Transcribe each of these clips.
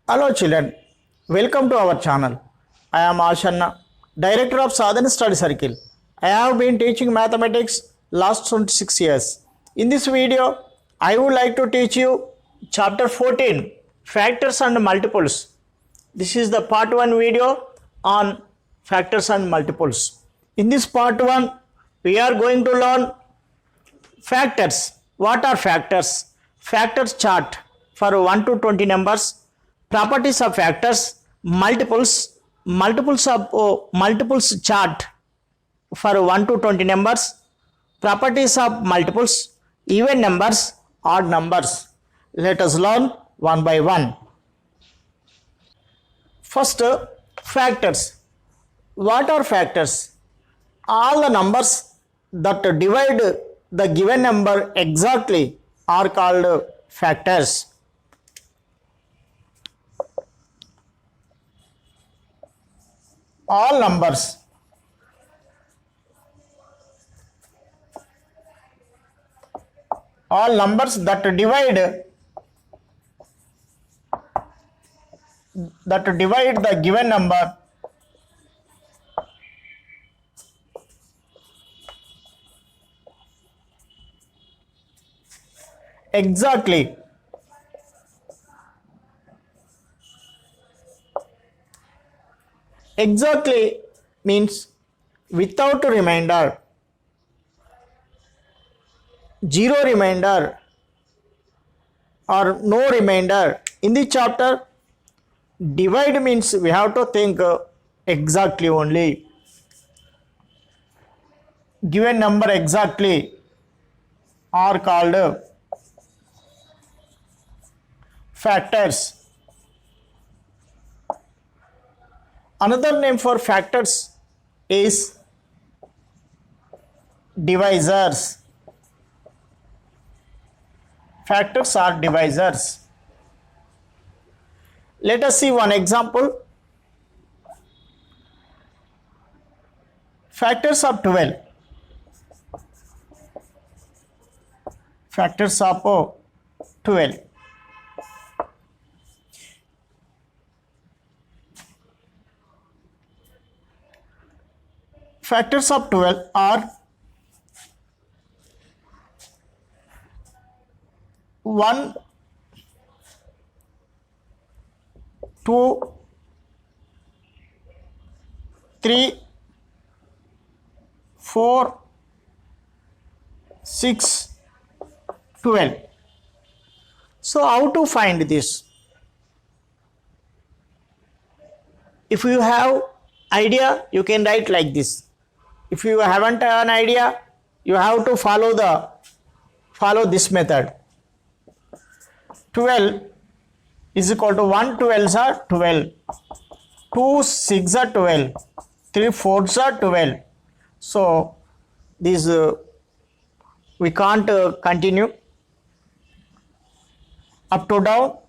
Hello children, welcome to our channel. I am Ashanna, Director of Sadhana Study Circle. I have been teaching mathematics last 26 years. In this video, I would like to teach you chapter 14, Factors and Multiples. This is the part 1 video on factors and multiples. In this part 1, we are going to learn factors. What are factors? Factors chart for 1 to 20 numbers. Properties of factors, multiples chart for 1 to 20 numbers, properties of multiples, even numbers, odd numbers. Let us learn one by one. First, factors. What are factors? All the numbers that divide the given number exactly are called factors. All numbers that divide the given number exactly means without a remainder, zero remainder or no remainder. In the chapter, divide means we have to think exactly only. Given number exactly are called factors. Another name for factors is divisors. Factors are divisors. Let us see one example. Factors of 12. Factors of 12. Factors of 12 are 1, 2, 3, 4, 6, 12. So how to find this? If you have idea, you can write like this. If you haven't an idea, you have to follow this method. 12 is equal to 1 12s are 12, 2 6s are 12, 3 4s are 12. So this we can't continue up to down,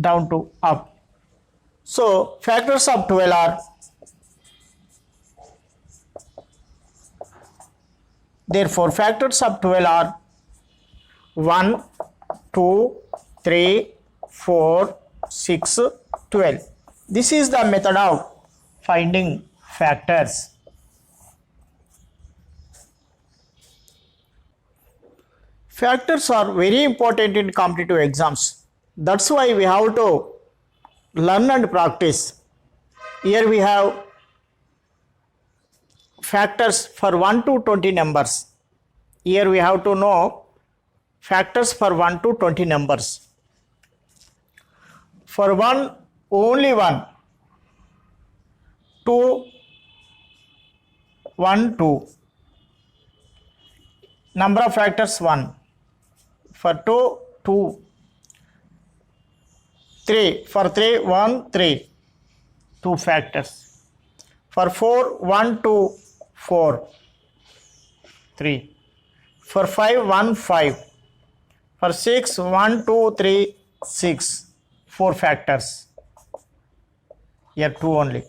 down to up. So factors of 12 are, therefore factors of 12 are 1, 2, 3, 4, 6, 12. This is the method of finding factors. Factors are very important in competitive exams. That's why we have to learn and practice. Here we have factors for 1 to 20 numbers. Here we have to know factors for 1 to 20 numbers. For 1, only 1. 2, 1, 2. Number of factors 1. For 2, 2. 3. For 3, 1, 3. 2 factors. For 4, 1, 2, 4. 3. For 5, 1, 5. For 6, 1, 2, 3, 6. 4 factors. Here 2 only.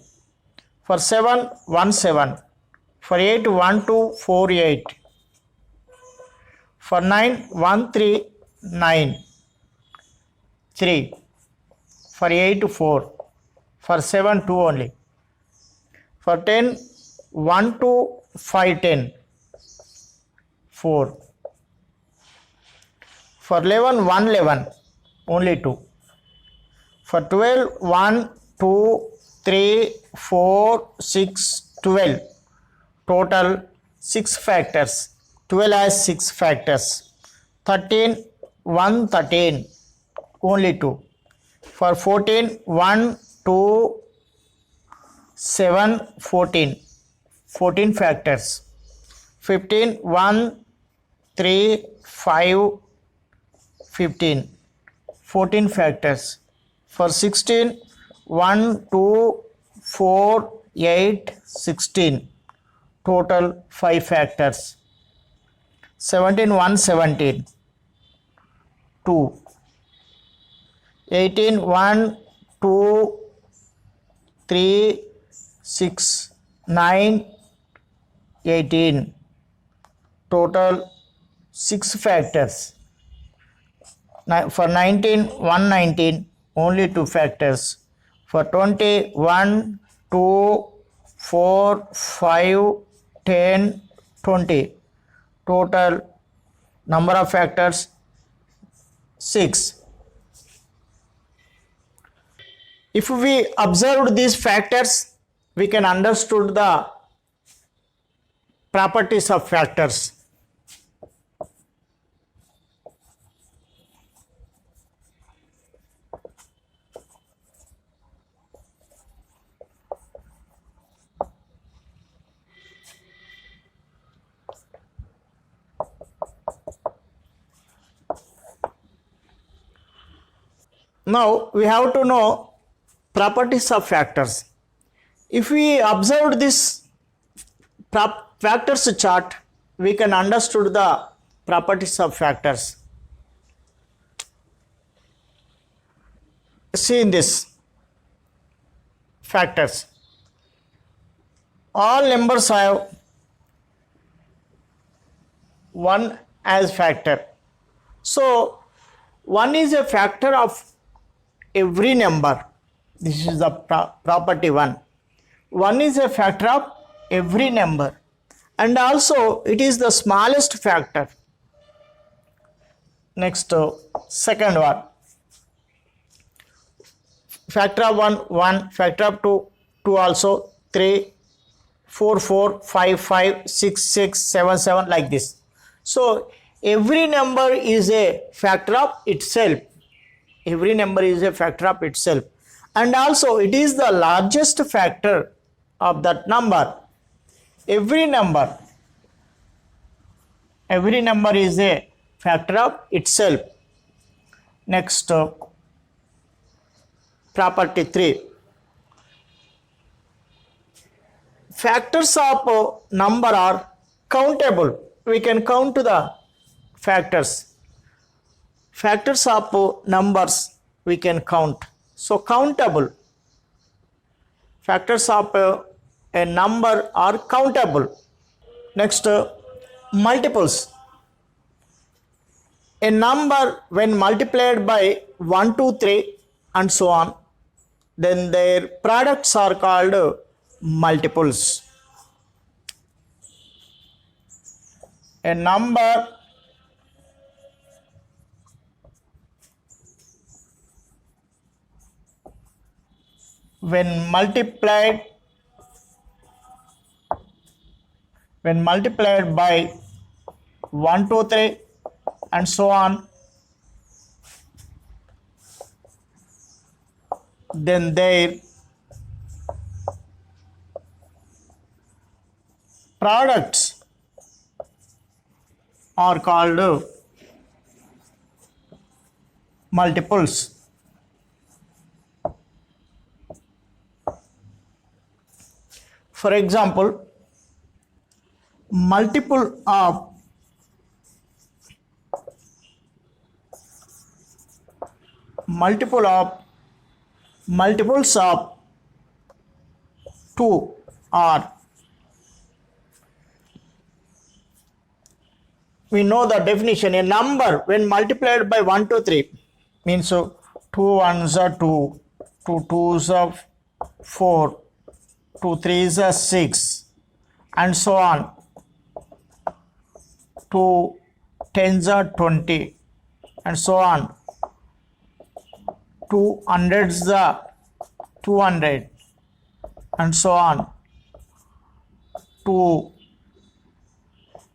For 7, 1, 7. For 8, 1, 2, 4, 8. For 9, 1, 3, 9. 3. For 8, 4. For 7, 2 only. For 10, 1 to 5, 10. 4. For 11, 1, 11. Only 2. For 12, 1, 2, 3, 4, 6, 12. Total 6 factors. 12 has 6 factors. 13, 1, 13. Only 2. For 14, 1, 2, 7, 14. 14 factors. 15, 1, 3, 5, 15. 14 factors. For 16, 1, 2, 4, 8, 16. Total 5 factors. 17, 1, 17. 2. 18, 1, 2, 3, 6, 9, 18. Total 6 factors. For 19, 119, only 2 factors. For 20, 1, 2, 4, 5, 10, 20. Total number of factors 6. If we observed these factors, we can understand the properties of factors. Now we have to know properties of factors. If we observed this factors chart, we can understand the properties of factors. See in this factors, all numbers have 1 as factor. So 1 is a factor of every number. This is the property 1. 1 is a factor of every number, and also it is the smallest factor. Next, second one, factor of 1, 1, factor of 2, 2 also, 3, 4, 4, 5, 5, 6, 6, 7, 7, like this. So every number is a factor of itself. Every number is a factor of itself, and also it is the largest factor of that number. Every number is a factor of itself. Next, property 3, factors of number are countable. We can count the factors. Factors of numbers we can count. So countable. Factors of a number are countable. Next, multiples. A number when multiplied by 1, 2, 3 and so on, then their products are called multiples. A number when multiplied by 1, 2, 3 and so on, then their products are called multiples. For example, multiples of 2 are, we know the definition. A number when multiplied by 1, 2, 3 means 2 ones are 2, 2 2s are 4, 2 3s are 6, and so on. 2 10s are 20, and so on. 2 hundreds are 200, and so on. 2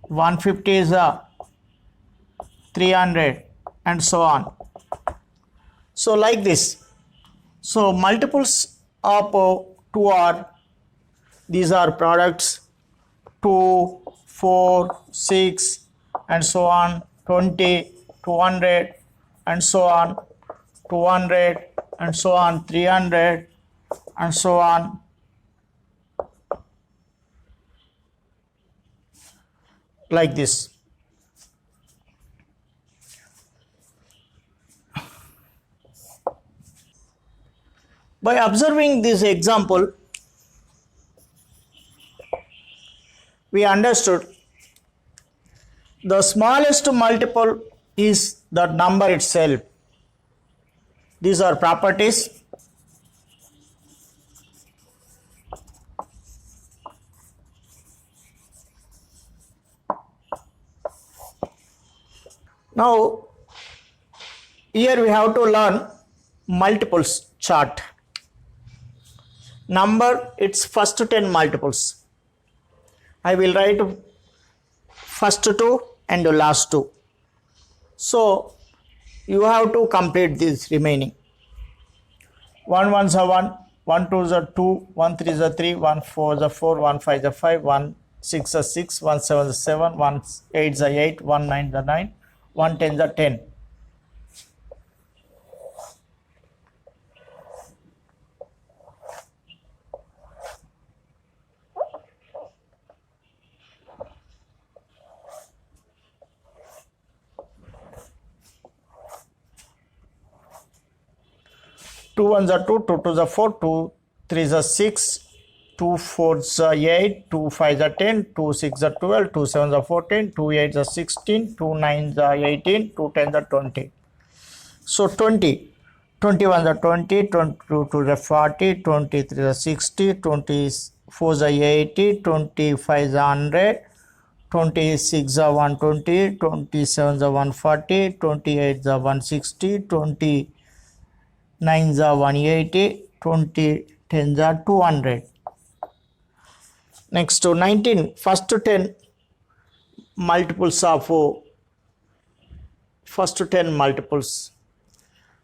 150s are 300, and so on. So like this. So multiples of 2 are, these are products 2, 4, 6, and so on, 20, 200, and so on, 200, and so on, 300, and so on. Like this. By observing this example, we understood the smallest multiple is the number itself. These are properties. Now, here we have to learn multiples chart. Number its first 10 multiples. I will write first 2 and last 2. So you have to complete this remaining. 1 1s are 1, 1 2s are 2, 1 3s are 3, 1 4s are 4, 1 5s are 5, 1 6s are 6, 1 7s are 7, 1 8s are 8, 1 9s are 9, 1 10s are 10. Two ones are 2, 2 twos are 4, 2 threes are 6, 2 fours are 8, 2 fives are 10, 2 six are 12, 2 sevens are 14, 2 eights are 16, 2 nines are 18, 2 tens are 20. So 20. 21s are 20, 22s are 40, 23s are 60, 24s are 80, 25s are 100, 26 are 120, 27s are 140, 28s are 160, 29s are 180, 20 10s are 200. Next to 19, first to 10 multiples of first to 10 multiples.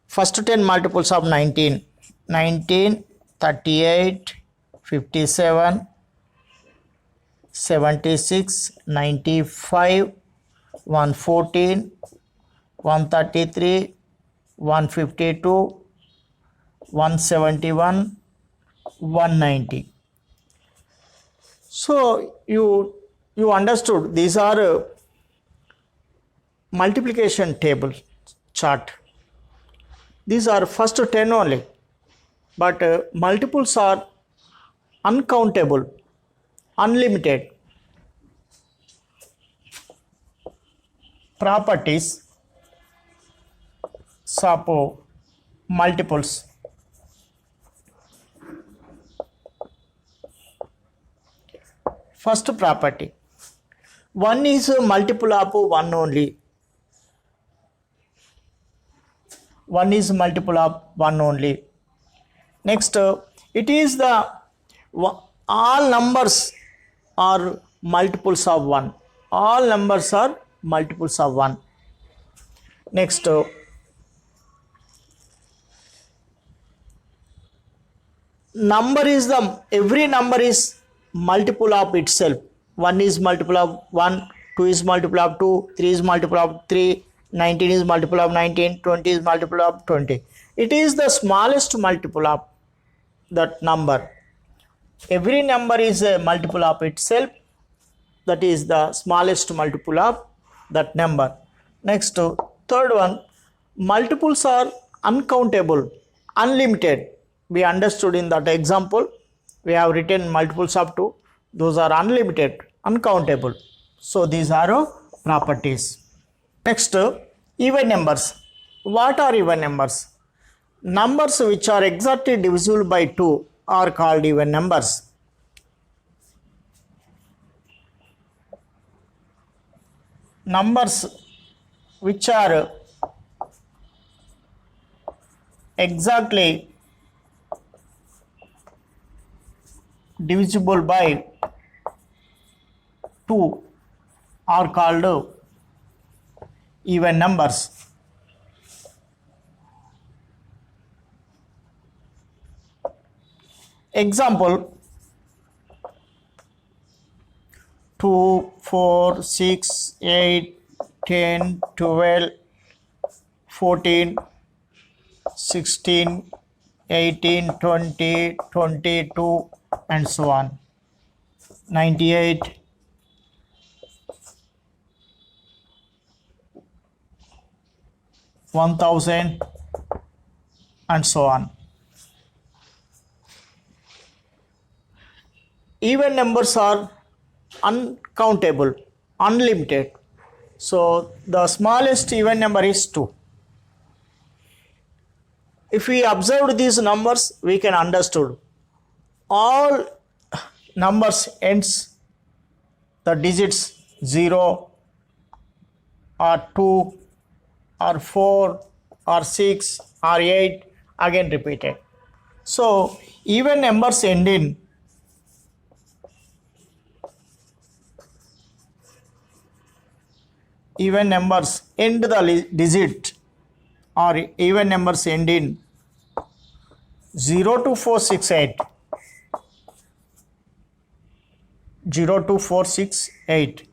First to 10 multiples of 19, 19, 38, 57, 76, 95, 114, 133, 152, 171, 190. So you understood these are multiplication table chart. These are first 10 only, but multiples are uncountable, unlimited. Properties of multiples. First property, 1 is a multiple of 1 only. 1 is multiple of 1 only. Next, it is the all numbers are multiples of 1. All numbers are multiples of 1. Next, number is every number is multiple of itself. 1 is multiple of 1, 2 is multiple of 2, 3 is multiple of 3, 19 is multiple of 19, 20 is multiple of 20. It is the smallest multiple of that number. Every number is a multiple of itself. That is the smallest multiple of that number. Next, third one, multiples are uncountable, unlimited. We understood in that example. We have written multiples of 2. Those are unlimited, uncountable. So these are properties. Next, even numbers. What are even numbers? Numbers which are exactly divisible by 2 are called even numbers. Numbers which are exactly divisible by 2 are called even numbers. Example: 2, 4, 6, 8, 10, 12, 14, 16, 18, 20, 22, and so on. 98, 1000, and so on. Even numbers are uncountable, unlimited. So the smallest even number is 2. If we observe these numbers, we can understand all numbers ends the digits 0 or 2 or 4 or 6 or 8 again repeated. So even numbers end in even numbers end the digit or even numbers end in 0 to 468, 0 to 468.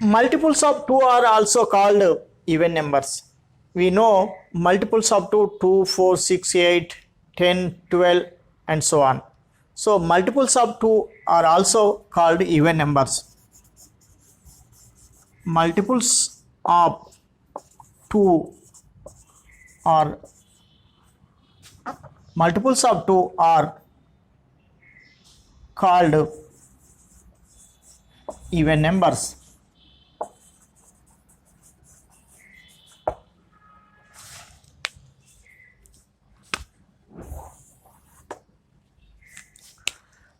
Multiples of 2 are also called even numbers. We know multiples of 2, 4, 6, 8, 10, 12, and so on. So multiples of 2 are also called even numbers. Multiples of 2 are called even numbers.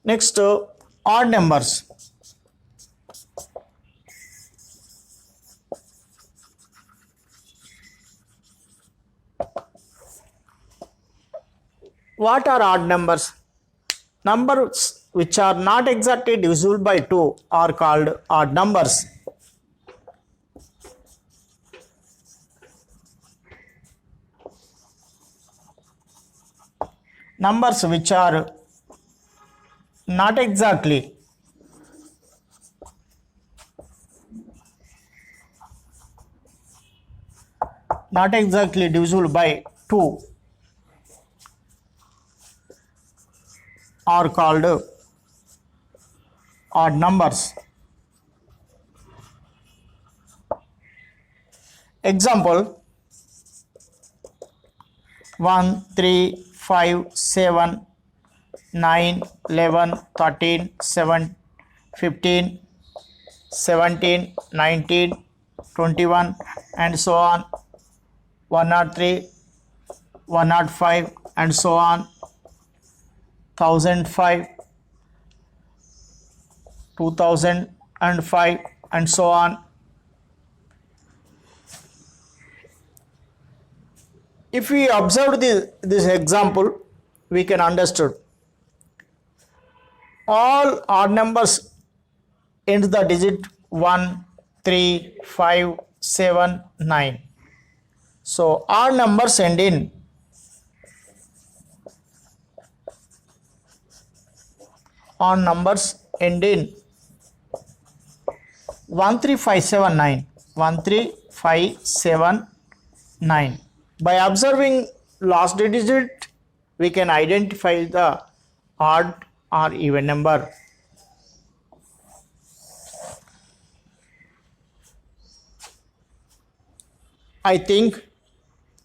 Next, odd numbers. What are odd numbers? Numbers which are not exactly divisible by 2 are called odd numbers. Numbers which are not exactly divisible by 2 are called odd numbers. Example: 1, 3, 5, 7, 9, 11, 13, 7, 15, 17, 19, 21, and so on. 103, 105, and so on. 1005, 2005, and so on. If we observe this example, we can understand all odd numbers end the digit 1, 3, 5, 7, 9. So odd numbers end in odd numbers end in 13579, 13579. By observing last digit, we can identify the odd or even number. I think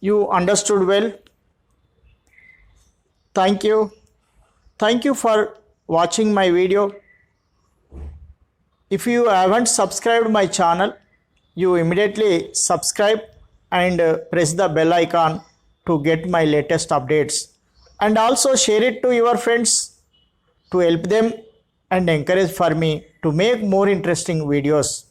you understood well. Thank you. Thank you for watching my video. If you haven't subscribed my channel, you immediately subscribe and press the bell icon to get my latest updates, and also share it to your friends to help them and encourage for me to make more interesting videos.